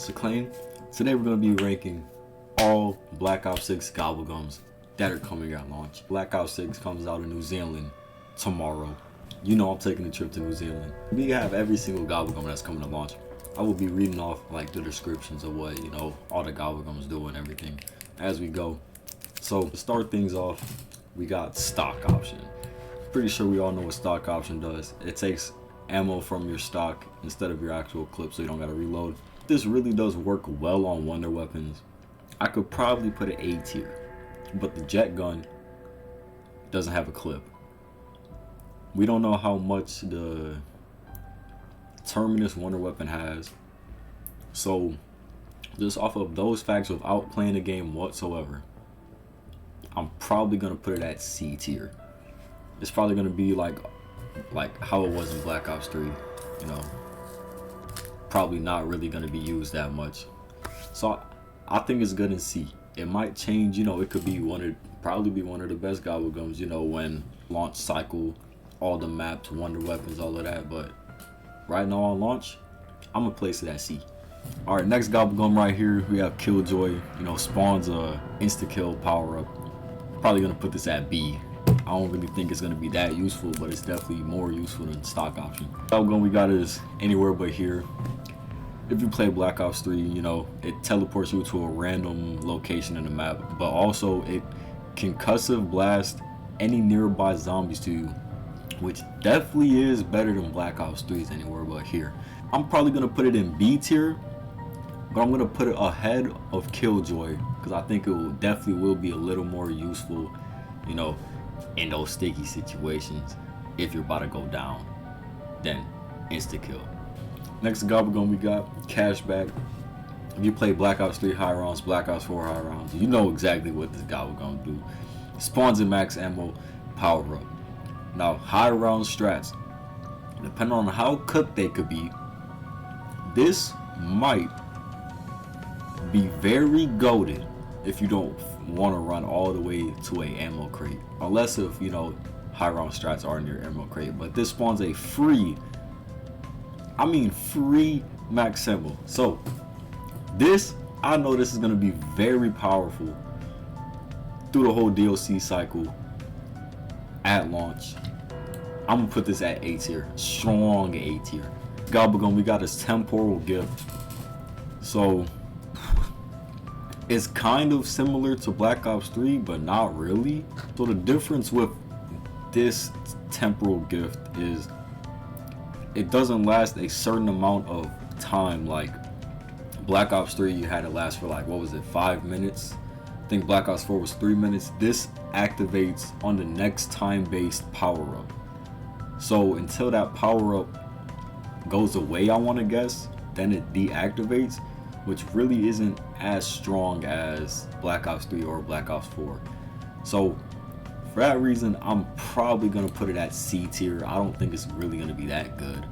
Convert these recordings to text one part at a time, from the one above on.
it's Acclaim. Today we're going to be ranking all Black Ops 6 Gobblegums that are coming at launch. Black Ops 6 comes out in New Zealand tomorrow. You know I'm taking a trip to New Zealand. We have every single Gobblegum that's coming to launch. I will be reading off like the descriptions of what, you know, all the Gobblegums do and everything as we go. So to start things off, we got stock option. Pretty sure we all know what stock option does. It takes ammo from your stock instead of your actual clip, so you don't gotta reload. This really does work well on wonder weapons. I could probably put it A tier, but the jet gun doesn't have a clip. We don't know how much the Terminus wonder weapon has, so just off of those facts, without playing the game whatsoever, I'm probably gonna put it at C tier. It's probably gonna be like how it was in Black Ops 3, you know, probably not really gonna be used that much. So I think it's good in C. It might change, you know, it could be probably be one of the best Gobblegums, you know, when launch cycle, all the maps, wonder weapons, all of that. But right now on launch, I'm gonna place it at C. All right, next Gobblegum right here, we have Killjoy. You know, spawns a insta kill power up. Probably gonna put this at B. I don't really think it's gonna be that useful, but it's definitely more useful than stock option. Gobblegum we got is Anywhere But Here. If you play Black Ops 3, you know, it teleports you to a random location in the map, but also it concussive blast any nearby zombies to you, which definitely is better than Black Ops 3's Anywhere But Here. I'm probably gonna put it in B tier, but I'm gonna put it ahead of Killjoy because I think it will be a little more useful, you know, in those sticky situations if you're about to go down than insta kill. Next Gobblegum we got Cashback. If you play Black Ops 3 high rounds, Black Ops 4 high rounds, you know exactly what this Gobblegum do. Spawns in max ammo power up. Now high round strats, depending on how cooked they could be, this might be very goated if you don't want to run all the way to a ammo crate, unless if, you know, high round strats are in your ammo crate. But this spawns a free max ammo. So this, I know this is going to be very powerful through the whole DLC cycle at launch. I'm gonna put this at A tier, strong A tier. Gobblegum we got his temporal gift. So it's kind of similar to Black Ops 3, but not really. So the difference with this temporal gift is it doesn't last a certain amount of time. Like Black Ops 3, you had it last for like, what was it, 5 minutes? I think Black Ops 4 was 3 minutes. This activates on the next time-based power-up. So until that power-up goes away, I want to guess, then it deactivates, which really isn't as strong as Black Ops 3 or Black Ops 4. So for that reason, I'm probably going to put it at C tier. I don't think it's really going to be that good.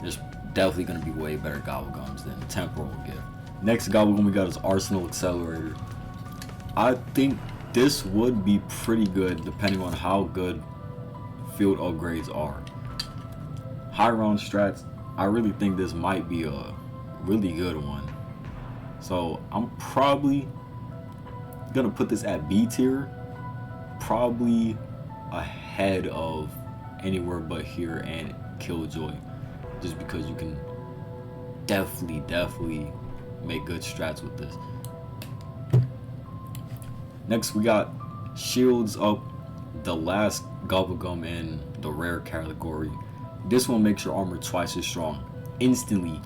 There's definitely going to be way better Gobblegums than Temporal Gift. Next Gobblegum we got is Arsenal Accelerator. I think this would be pretty good depending on how good field upgrades are. High round strats, I really think this might be a really good one. So I'm probably gonna put this at B tier, probably ahead of Anywhere But Here and Killjoy, just because you can definitely make good strats with this. Next we got Shields Up, the last Gobblegum in the rare category. This one makes your armor twice as strong. Instantly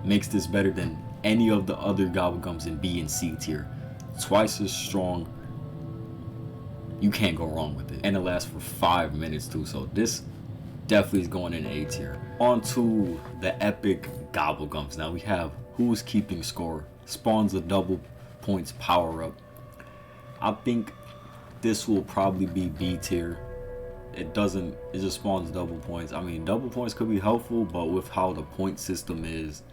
makes this better than any of the other Gobblegums in B and C tier. Twice as strong. You can't go wrong with it. And it lasts for 5 minutes too, so this definitely is going in A tier. On to the epic Gobblegums. Now we have Who's Keeping Score. Spawns a double points power up. I think this will probably be B tier. It just spawns double points. I mean, double points could be helpful, but with how the point system is,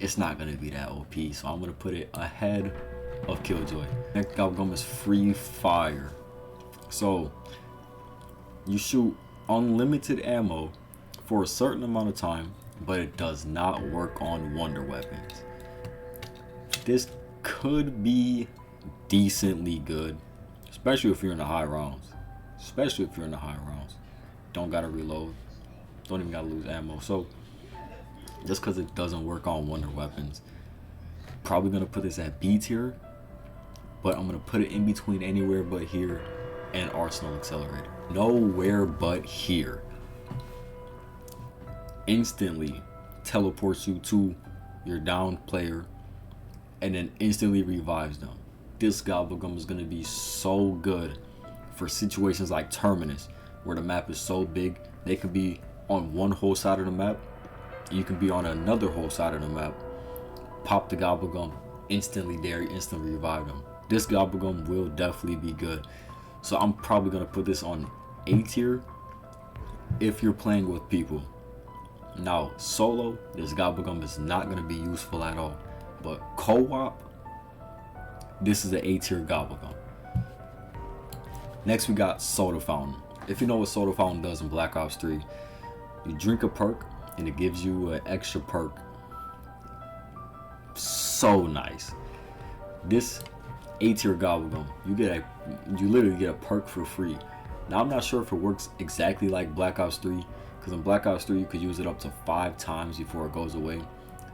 it's not going to be that OP. So I'm going to put it ahead of Killjoy. Next Gobblegum is Free Fire. So you shoot unlimited ammo for a certain amount of time but it does not work on wonder weapons. This could be decently good, especially if you're in the high rounds. Don't gotta reload. Don't even gotta lose ammo. So just because it doesn't work on wonder weapons, probably gonna put this at B tier, but I'm gonna put it in between anywhere but here and Arsenal Accelerator. Nowhere but here. Instantly teleports you to your downed player and then instantly revives them. This Gobblegum is gonna be so good for situations like Terminus, where the map is so big. They could be on one whole side of the map, you can be on another whole side of the map. Pop the Gobblegum, instantly there, instantly revive them. This Gobblegum will definitely be good. So I'm probably gonna put this on A tier if you're playing with people. Now solo, this Gobblegum is not gonna be useful at all. But co-op, this is an A tier Gobblegum. Next we got Soda Fountain. If you know what Soda Fountain does in Black Ops 3, you drink a perk and it gives you an extra perk. So nice. This A tier Gobblegum, you literally get a perk for free. Now I'm not sure if it works exactly like Black Ops 3, because in Black Ops 3 you could use it up to 5 times before it goes away.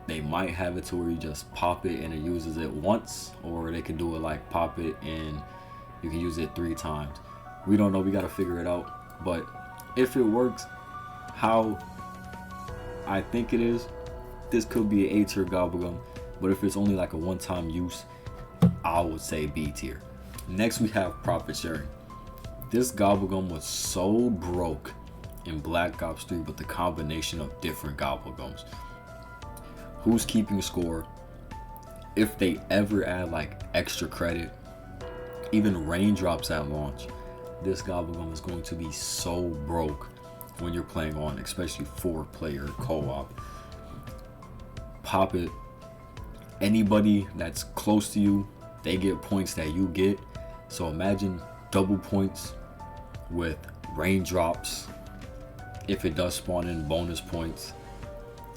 They might have it to where you just pop it and it uses it once, or they could do it like pop it and you can use it 3 times. We don't know, we gotta figure it out. But if it works how I think it is, this could be an A tier Gobblegum. But if it's only like a one-time use, I would say B tier. Next we have profit sharing. This Gobblegum was so broke in Black Ops 3 with the combination of different Gobblegums. Who's keeping score? If they ever add like extra credit, even raindrops at launch, this Gobblegum is going to be so broke when you're playing on, especially 4-player co-op. Pop it. Anybody that's close to you, they get points that you get. So imagine double points with raindrops. If it does spawn in bonus points,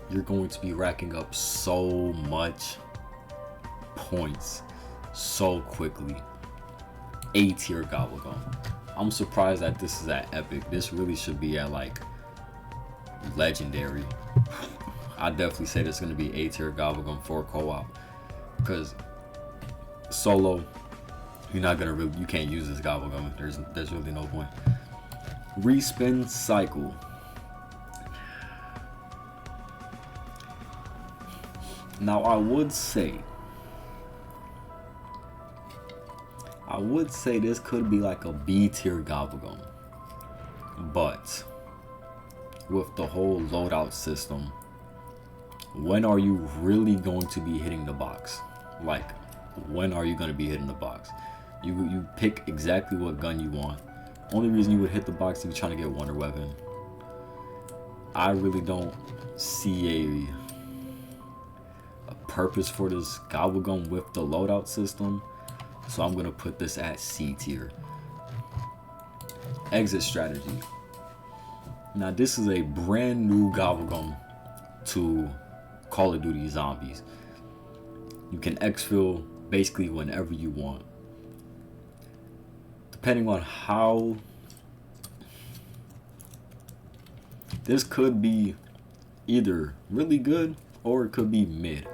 you're going to be racking up so much points so quickly. A tier Gobblegum. I'm surprised that this is at epic. This really should be at like legendary. I definitely say this is going to be A tier Gobblegum for co-op, because solo you're not gonna really, you can't use this Gobblegum. There's really no point. Respin cycle. Now I would say this could be like a B tier Gobblegum, but with the whole loadout system, when are you really going to be hitting the box? Like, when are you going to be hitting the box? You pick exactly what gun you want. Only reason you would hit the box if you're trying to get wonder weapon. I really don't see a purpose for this Gobblegum with the loadout system, so I'm gonna put this at C tier. Exit strategy. Now this is a brand new Gobblegum to Call of Duty Zombies. You can exfil basically whenever you want, depending on how. This could be either really good or it could be mid.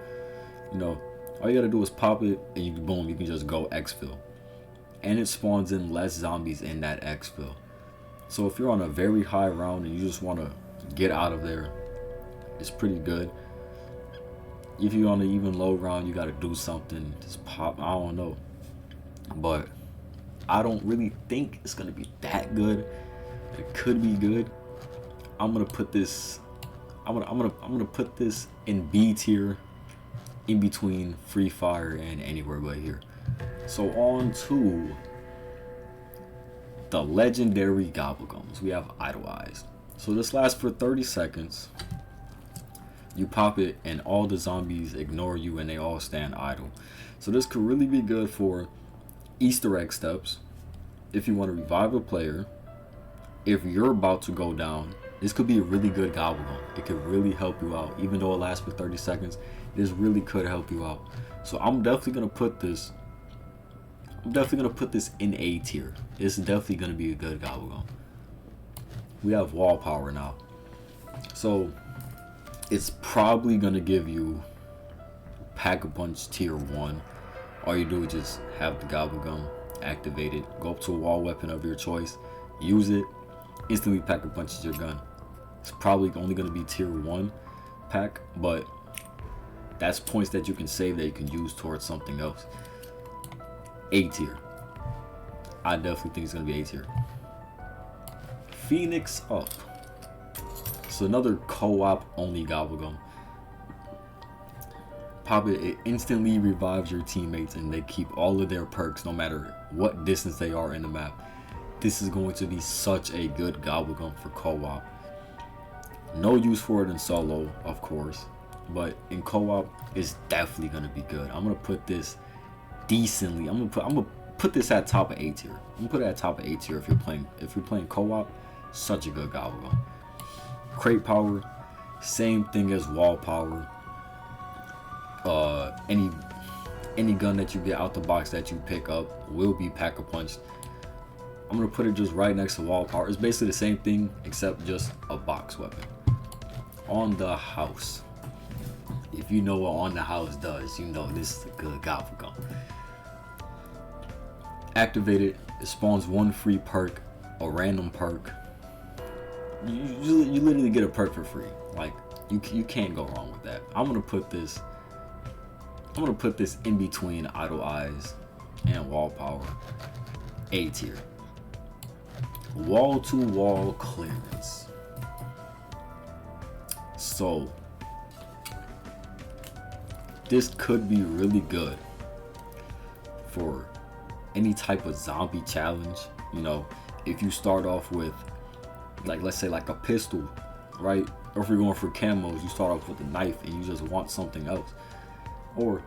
You know, all you gotta do is pop it and you boom, you can just go exfil, and it spawns in less zombies in that exfil. So if you're on a very high round and you just want to get out of there, it's pretty good. If you're on an even low round, you gotta do something, just pop, I don't know, but I don't really think it's gonna be that good. It could be good. I'm gonna put this put this in B tier, in between Free Fire and Anywhere But Here. So on to the legendary Gobblegums. We have Idle Eyes. So this lasts for 30 seconds. You pop it and all the zombies ignore you and they all stand idle. So this could really be good for Easter egg steps, if you want to revive a player, if you're about to go down This could be a really good Gobblegum. It could really help you out. Even though it lasts for 30 seconds, this really could help you out. So I'm definitely gonna put this in A tier. It's definitely gonna be a good Gobblegum. We have wall power now. So it's probably gonna give you Pack-a-Punch tier 1. All you do is just have the Gobblegum activated, go up to a wall weapon of your choice, use it, instantly Pack-a-Punches your gun. It's probably only gonna be tier 1 pack, but that's points that you can save that you can use towards something else. A tier. I definitely think it's gonna be A tier. Phoenix Up. So another co-op only Gobblegum. Pop it, it instantly revives your teammates and they keep all of their perks no matter what distance they are in the map. This is going to be such a good Gobblegum for co-op. No use for it in solo, of course, but in co-op it's definitely gonna be good. I'm gonna put this decently. I'm gonna put this at top of A tier. I'm gonna put it at top of A tier if you're playing co-op. Such a good Gobblegum. Crate power, same thing as wall power. Any gun that you get out the box that you pick up will be Pack-a-Punched. I'm gonna put it just right next to wall power. It's basically the same thing except just a box weapon. On the house. If you know what On the House does, you know this is a good Gobblegum. Activate it. It spawns one free perk, a random perk. You literally get a perk for free. Like you can't go wrong with that. I'm gonna put this in between Idle Eyes and wall power. A tier. Wall to wall clearance. So this could be really good for any type of zombie challenge. You know, if you start off with, like, let's say like a pistol, right? Or if you're going for camos, you start off with a knife and you just want something else. Or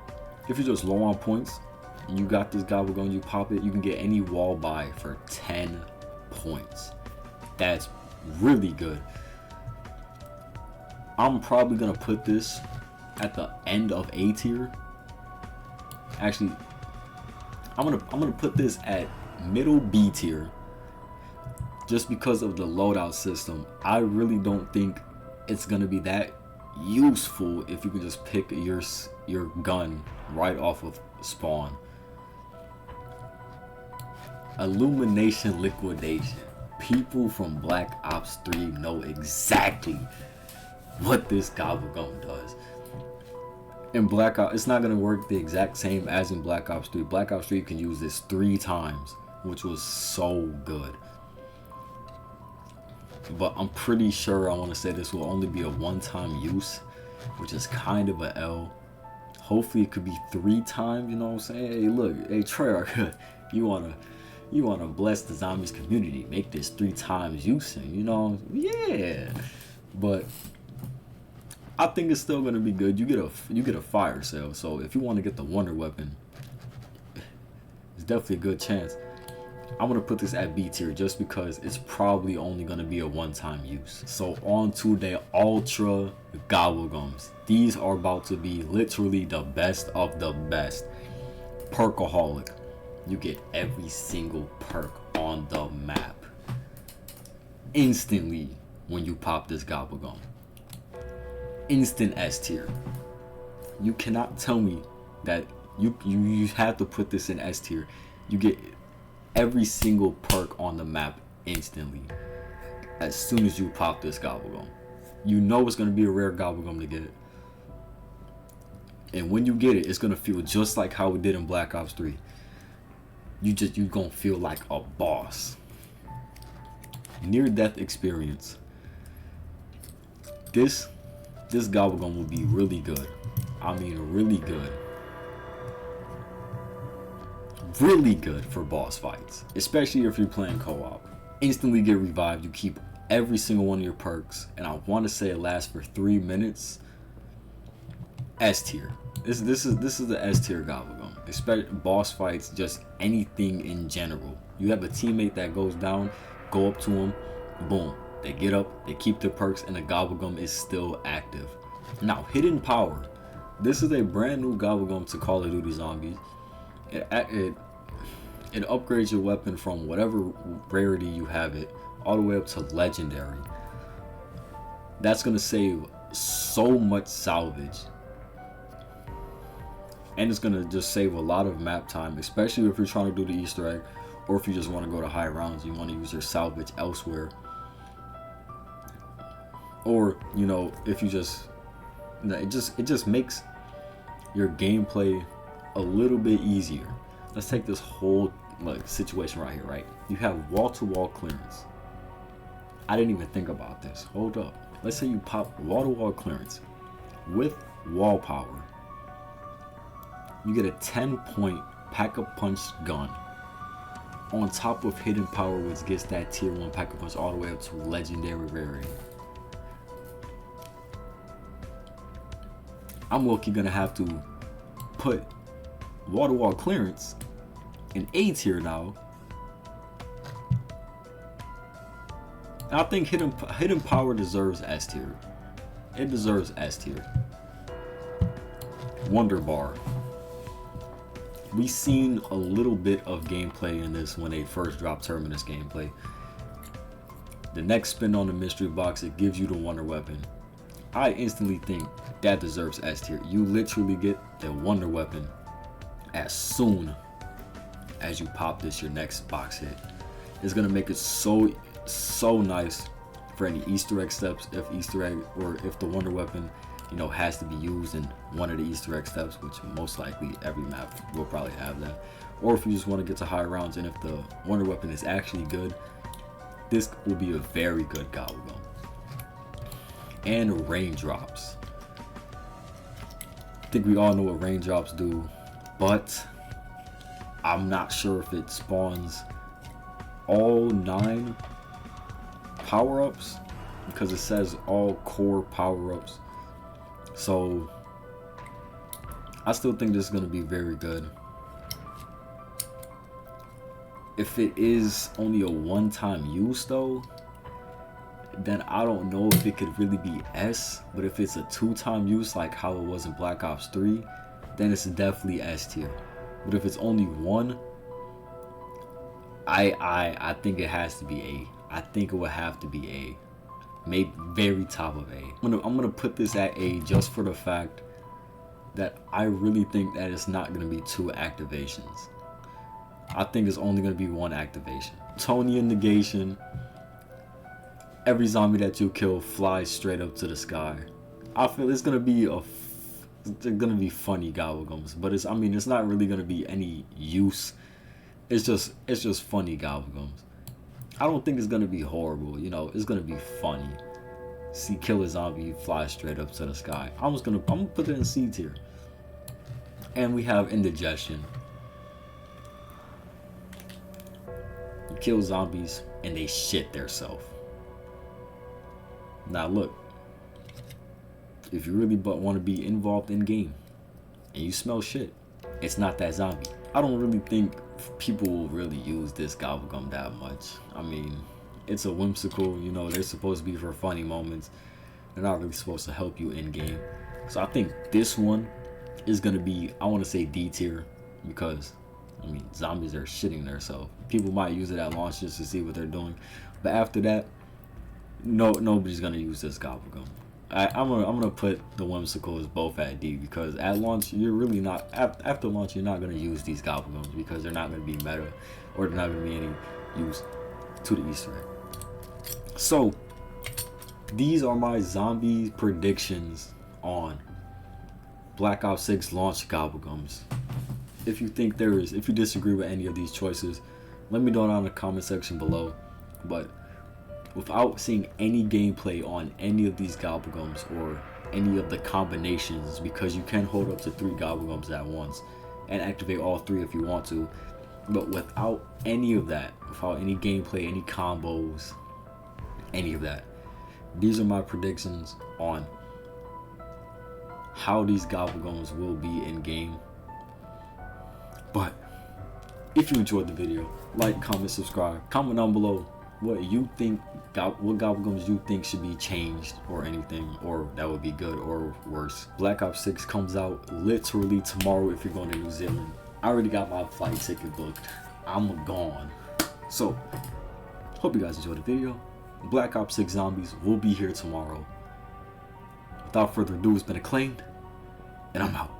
if you're just low on points and you got this Gobblegum, you pop it, you can get any wall buy for 10 points. That's really good. I'm probably gonna put this at the end of A tier. Actually, I'm gonna put this at middle B tier, just because of the loadout system. I really don't think it's gonna be that useful if you can just pick your gun right off of spawn. Illumination Liquidation. People from Black Ops 3 know exactly what this Gobblegum does. In Black Ops, it's not gonna work the exact same as in Black Ops 3. Black Ops 3 can use this 3 times, which was so good. But I'm pretty sure I want to say this will only be a one-time use, which is kind of a L. Hopefully it could be 3 times, you know what I'm saying? Hey, look, hey Treyarch, you wanna bless the zombies community, make this 3 times use, you know? Yeah. But I think it's still gonna be good. You get a fire sale, so if you want to get the wonder weapon, it's definitely a good chance. I'm gonna put this at B tier just because it's probably only gonna be a one-time use. So on to the Ultra Gobblegums. These are about to be literally the best of the best. Perkaholic. You get every single perk on the map instantly when you pop this Gobblegum. Instant S tier. You cannot tell me that you have to put this in S tier. You get every single perk on the map instantly as soon as you pop this Gobblegum. You know it's gonna be a rare Gobblegum to get, and when you get it, it's gonna feel just like how it did in Black Ops 3. You gonna feel like a boss. Near death experience. This Gobblegum will be really good. I mean, really good. Really good for boss fights, especially if you're playing co-op. Instantly get revived. You keep every single one of your perks, and I want to say it lasts for 3 minutes. S tier. This is the S tier Gobblegum. Especially boss fights, just anything in general. You have a teammate that goes down, go up to him, boom, they get up, they keep their perks, and the Gobblegum is still active. Now, hidden power. This is a brand new Gobblegum to Call of Duty Zombies. It upgrades your weapon from whatever rarity you have it all the way up to legendary. That's gonna save so much salvage, and it's gonna just save a lot of map time, especially if you're trying to do the Easter egg, or if you just want to go to high rounds, you want to use your salvage elsewhere, or you know, if you just, you know, it just makes your gameplay a little bit easier. Let's take this whole situation right here, right? You have wall-to-wall clearance. I didn't even think about this. Hold up. Let's say you pop wall-to-wall clearance with wall power. You get a 10-point pack-a-punch gun on top of hidden power, which gets that tier 1 pack-a-punch all the way up to legendary rarity. I'm low-key gonna have to put wall-to-wall clearance in A tier now. I think hidden power deserves S tier. It deserves S tier. Wonder bar. We seen a little bit of gameplay in this when they first dropped Terminus gameplay. The next spin on the mystery box, it gives you the wonder weapon. I instantly think that deserves S tier. You literally get the wonder weapon as soon as you pop this your next box hit. It's gonna make it so nice for any Easter egg steps, if Easter egg or if the wonder weapon, you know, has to be used in one of the Easter egg steps, which most likely every map will probably have that, or if you just want to get to higher rounds and if the wonder weapon is actually good, this will be a very good Gobblegum. And raindrops. I think we all know what raindrops do, but I'm not sure if it spawns all 9 power-ups, because it says all core power-ups. So I still think this is going to be very good. If it is only a one-time use though, then I don't know if it could really be S. But if it's a 2-time use like how it was in Black Ops 3, then it's definitely S tier. But if it's only one, I think it has to be A. I think it would have to be A. Maybe very top of A. I'm gonna put this at A just for the fact that I really think that it's not gonna be 2 activations. I think it's only gonna be 1 activation. Tonian negation. Every zombie that you kill flies straight up to the sky. I feel it's gonna be funny Gobblegums, but it's not really gonna be any use. It's just funny Gobblegums. I don't think it's gonna be horrible, you know. It's gonna be funny. See, kill a zombie, fly straight up to the sky. I'm gonna put it in C tier. And we have indigestion. You kill zombies and they shit theirself. Now look, if you really want to be involved in game and you smell shit, it's not that zombie. I don't really think people will really use this Gobblegum that much. I mean, it's a whimsical, you know, they're supposed to be for funny moments. They're not really supposed to help you in game. So I think this one is gonna be, I want to say D tier, because I mean, zombies are shitting themselves. People might use it at launch just to see what they're doing, but after that, nobody's gonna use this Gobblegum. I'm gonna put the whimsicals both at D, because at launch you're really not, after launch you're not gonna use these Gobblegums because they're not gonna be meta, or they're not gonna be any use to the Easter egg. So these are my zombie predictions on Black Ops 6 launch Gobblegums. If you disagree with any of these choices, let me know down in the comment section below. But without seeing any gameplay on any of these Gobblegums or any of the combinations, because you can hold up to 3 Gobblegums at once and activate all 3 if you want to, but without any of that, without any gameplay, any combos, any of that, these are my predictions on how these Gobblegums will be in game. But if you enjoyed the video, like, comment, subscribe, comment down below what you think, what Gobblegums you think should be changed or anything, or that would be good or worse. Black Ops 6 comes out literally tomorrow if you're going to New Zealand. I already got my flight ticket booked. I'm gone. So, hope you guys enjoyed the video. Black Ops 6 Zombies will be here tomorrow. Without further ado, it's been Acclaimed, and I'm out.